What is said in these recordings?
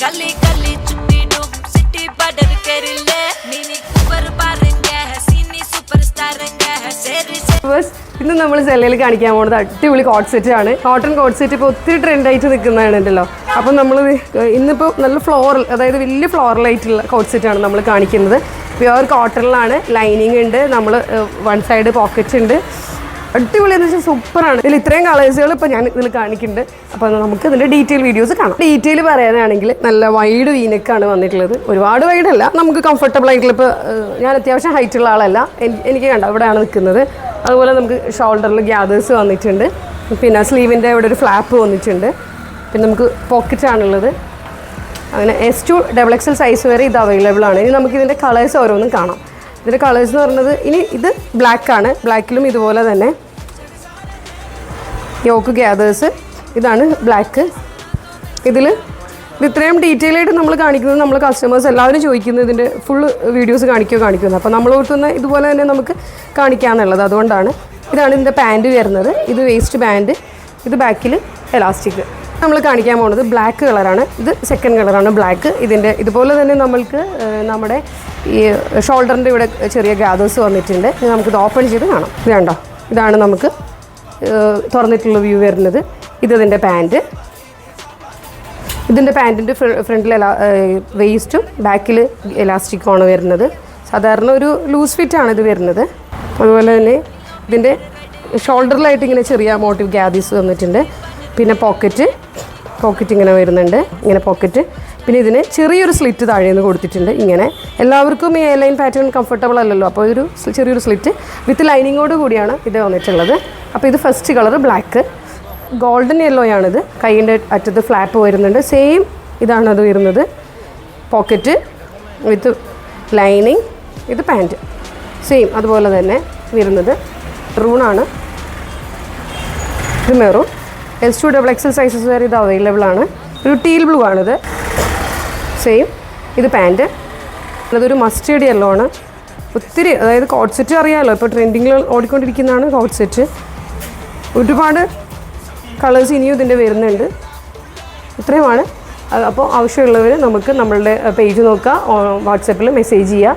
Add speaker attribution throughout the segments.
Speaker 1: गली गली चुट्टी डूब सिटी बॉर्डर कर ले मिनी कूपर पारेंगे है सीनी सुपरस्टार है सेरी
Speaker 2: ബസ് ഇന്ന് നമ്മൾ സെല്ലയിൽ കാണിക്കാൻ പോകുന്നത് അടിപൊളി കോട്ട് സെറ്റ് ആണ്. കോട്ടൺ കോട്ട് സെറ്റ് ഇപ്പോൾ ഒത്തിരി ട്രെൻഡായിട്ട് നിൽക്കുന്നതാണല്ലോ. അപ്പം നമ്മൾ ഇന്നിപ്പോൾ നല്ല ഫ്ലോറൽ, അതായത് വലിയ ഫ്ലോറലായിട്ടുള്ള കോട്ട് സെറ്റാണ് നമ്മൾ കാണിക്കുന്നത്. പ്യുവർ കോട്ടണിലാണ്, ലൈനിങ് ഉണ്ട്, നമ്മൾ വൺ സൈഡ് പോക്കറ്റ് ഉണ്ട്. അടിപൊളിയെന്ന് വെച്ചാൽ സൂപ്പറാണ്. ഇതിൽ ഇത്രയും കളേഴ്സുകൾ ഇപ്പോൾ ഞാൻ ഇതിൽ കാണിക്കുന്നുണ്ട്. അപ്പോൾ നമുക്ക് ഇതിൻ്റെ ഡീറ്റെയിൽ വീഡിയോസ് കാണാം. ഡീറ്റെയിൽ പറയാനാണെങ്കിൽ നല്ല വൈഡ് വീനക്കാണ് വന്നിട്ടുള്ളത്. ഒരുപാട് വൈഡല്ല, നമുക്ക് കംഫർട്ടബിൾ ആയിട്ടുള്ള. ഇപ്പോൾ ഞാൻ അത്യാവശ്യം ഹൈറ്റുള്ള ആളല്ല, എനിക്ക് കണ്ട ഇവിടെയാണ് നിൽക്കുന്നത്. അതുപോലെ നമുക്ക് ഷോൾഡറിൽ ഗ്യാദേഴ്സ് വന്നിട്ടുണ്ട്. പിന്നെ സ്ലീവിൻ്റെ ഇവിടെ ഒരു ഫ്ലാപ്പ് വന്നിട്ടുണ്ട്. പിന്നെ നമുക്ക് പോക്കറ്റാണുള്ളത്. അങ്ങനെ S2 XXL സൈസ് വരെ ഇത് അവൈലബിൾ ആണ്. ഇനി നമുക്കിതിൻ്റെ കളേഴ്സ് ഓരോന്നും കാണാം. ഇതിൻ്റെ കളേഴ്സ് എന്ന് പറയുന്നത്, ഇനി ഇത് ബ്ലാക്കാണ്. ബ്ലാക്കിലും ഇതുപോലെ തന്നെ യോക്ക് ഗ്യാദേഴ്സ്, ഇതാണ് ബ്ലാക്ക്. ഇത് ഇത്രയും ഡീറ്റെയിൽ ആയിട്ട് നമ്മൾ കാണിക്കുന്നത്, നമ്മൾ കസ്റ്റമേഴ്സ് എല്ലാവരും ചോദിക്കുന്നത് ഇതിൻ്റെ ഫുള്ള് വീഡിയോസ് കാണിക്കുന്നത്. അപ്പോൾ നമ്മൾ ഓർത്തുന്ന ഇതുപോലെ തന്നെ നമുക്ക് കാണിക്കാമെന്നുള്ളത്, അതുകൊണ്ടാണ്. ഇതാണ് ഇതിൻ്റെ പാൻറ്റ് വരുന്നത്. ഇത് വേസ്റ്റ് ബാൻഡ്, ഇത് ബാക്കിൽ എലാസ്റ്റിക്. നമ്മൾ കാണിക്കാൻ പോകുന്നത് ബ്ലാക്ക് കളറാണ്. ഇത് സെക്കൻഡ് കളറാണ് ബ്ലാക്ക്. ഇതിൻ്റെ ഇതുപോലെ തന്നെ നമ്മൾക്ക് നമ്മുടെ ഈ ഷോൾഡറിൻ്റെ ഇവിടെ ചെറിയ ഗ്യാദേഴ്സ് വന്നിട്ടുണ്ട്. നമുക്കിത് ഓപ്പൺ ചെയ്ത് കാണാം. ഇത് കണ്ടോ, ഇതാണ് നമുക്ക് തുറന്നിട്ടുള്ള വ്യൂ വരുന്നത്. ഇതിൻ്റെ പാൻറ്റ്, ഇതിൻ്റെ പാൻറ്റിൻ്റെ ഫ്രണ്ടിൽ വേസ്റ്റും ബാക്കിൽ എലാസ്റ്റിക്കുമാണ് വരുന്നത്. സാധാരണ ഒരു ലൂസ് ഫിറ്റാണ് ഇത് വരുന്നത്. അതുപോലെ തന്നെ ഇതിൻ്റെ ഷോൾഡറിലായിട്ട് ഇങ്ങനെ ചെറിയ മോട്ടീവ് ഗ്യാദീസ് വന്നിട്ടുണ്ട്. പിന്നെ പോക്കറ്റ് ഇങ്ങനെ വരുന്നുണ്ട്, ഇങ്ങനെ പോക്കറ്റ്. പിന്നെ ഇതിന് ചെറിയൊരു സ്ലിറ്റ് താഴെ നിന്ന് കൊടുത്തിട്ടുണ്ട്. ഇങ്ങനെ എല്ലാവർക്കും ഈ എ ലൈൻ പാറ്റേൺ കംഫർട്ടബിൾ അല്ലല്ലോ, അപ്പോൾ ഒരു ചെറിയൊരു സ്ലിറ്റ് വിത്ത് ലൈനിങ്ങോട് കൂടിയാണ് ഇത് വന്നിട്ടുള്ളത്. അപ്പോൾ ഇത് first colour black, golden yellow ആണിത്. കൈയിൻ്റെ അറ്റത്ത് ഫ്ലാപ്പ് വരുന്നുണ്ട്. സെയിം ഇതാണ് അത് വരുന്നത്. പോക്കറ്റ് വിത്ത് ലൈനിങ്, ഇത് പാൻറ്റ് സെയിം അതുപോലെ തന്നെ വരുന്നത്. റൂണാണ്, ഇത് മെറൂൺ. S2 XXL സൈസസ് വരെ ഇത് അവൈലബിൾ ആണ്. ഒരു ടീൽ ബ്ലൂ ആണിത്. സെയിം, ഇത് പാൻറ്റ്. അതൊരു മസ്റ്റേർഡ് യെല്ലോ ആണ്. ഒത്തിരി, അതായത് കോട്ട് സെറ്റ് അറിയാമല്ലോ, ഇപ്പോൾ ട്രെൻഡിങ്ങിൽ ഓടിക്കൊണ്ടിരിക്കുന്നതാണ് കോട്ട് സെറ്റ്. ഒരുപാട് കളേഴ്സ് ഇനിയും ഇതിൻ്റെ വരുന്നുണ്ട്. ഇത്രയുമാണ്. അപ്പോൾ ആവശ്യമുള്ളവർ നമുക്ക് നമ്മളുടെ പേജ് നോക്കുക, വാട്സാപ്പിൽ മെസ്സേജ് ചെയ്യുക.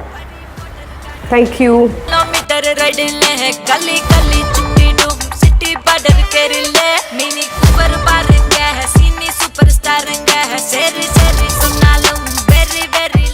Speaker 2: Thank you.
Speaker 1: मिनी कूपर पारेंगे है सीनी सुपरस्टार है सेरी सेरी सुना लूं वेरी वेरी